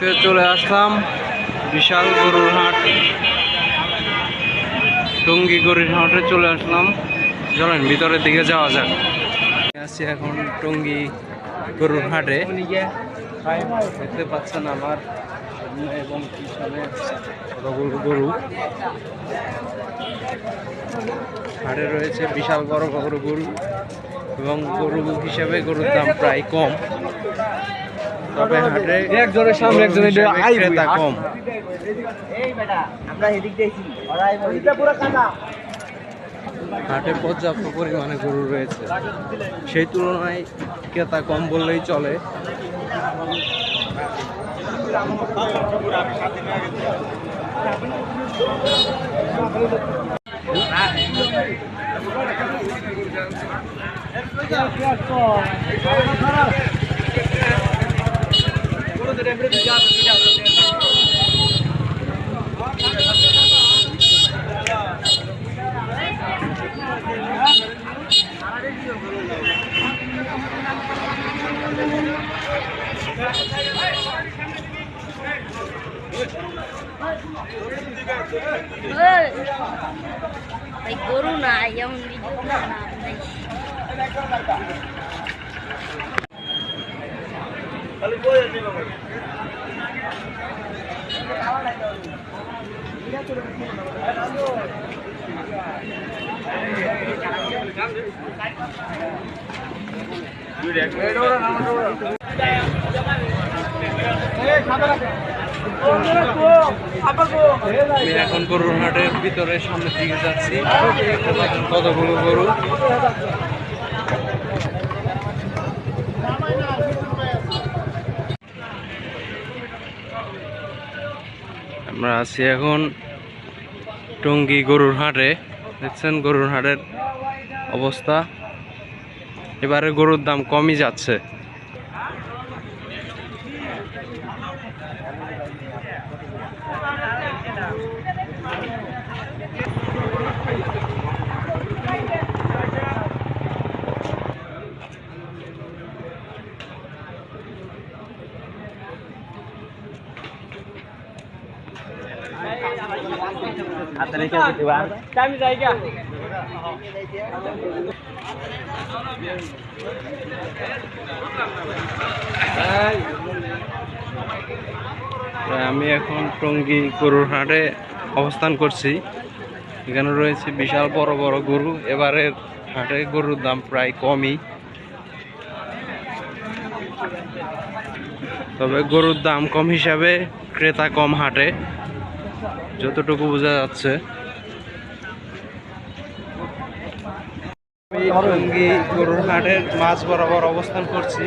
দেখতে চলে আসলাম বিশাল গরুর হাট। টঙ্গী গরুর হাটে চলে আসলাম। চলেন ভিতরের দিকে যাওয়া যাক। আছি এখন টঙ্গী গরুর হাটে। দেখতে পাচ্ছেন আমার সামনে এবং পিছনে গরু। হাটে রয়েছে বিশাল বড় বড় গরু এবং গরু হিসাবে গরুর দাম প্রায় কম, তবে হাটে একজনের সামনে একজনের ক্রেতা কম। হাটে পর্যাপ্ত পরিমাণে গরু রয়েছে, সেই তুলনায় ক্রেতা কম বললেই চলে। গরু নাই এমন নাই। আমি এখন গরুর হাটের ভিতরে সামনের দিকে যাচ্ছি। কতগুলো গরু। আমরা আছি এখন টঙ্গী গরুর হাটে। দেখছেন গরুর হাটের অবস্থা। এবারে গরুর দাম কমই যাচ্ছে। আমি এখন টঙ্গী গরুর হাটে অবস্থান করছি। এখানে রয়েছে বিশাল বড় বড় গরু। এবারের হাটে গরুর দাম প্রায় কমই, তবে গরুর দাম কম হিসাবে ক্রেতা কম হাটে, যতটুকু বোঝা যাচ্ছে। আমি টঙ্গী গরুর হাটের মাঝ বরাবর অবস্থান করছি।